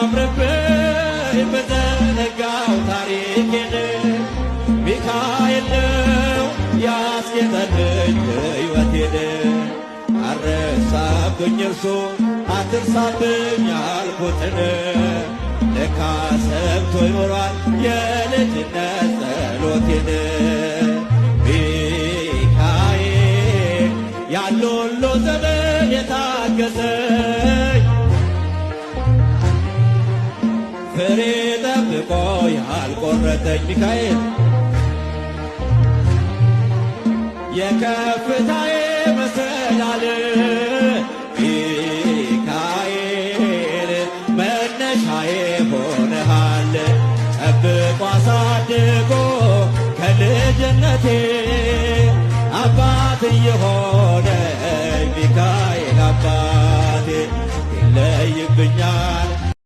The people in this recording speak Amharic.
ቢያምርብኝ በዘነጋው ታሪኬን ሚካኤል ነው ያስጌጠልኝ ሕይወቴን አረሳብኝ እርሱ አትርሳብኝ አልኩትን ለካ ሰምቶ ይኖሯል የልጅነት ጸሎቴን ሚካኤል ያሉሉ ዘመን የታገሰኝ ፍሬ ጠብቆ ያልቆረጠኝ ሚካኤል የከፍታዬ መሰላል ሚካኤል መነሻዬ ሆነሃል ጠብቆ አሳድጎ ከልጅነቴ አባት የሆነኝ ሚካኤል አባቴ ይለይብኛል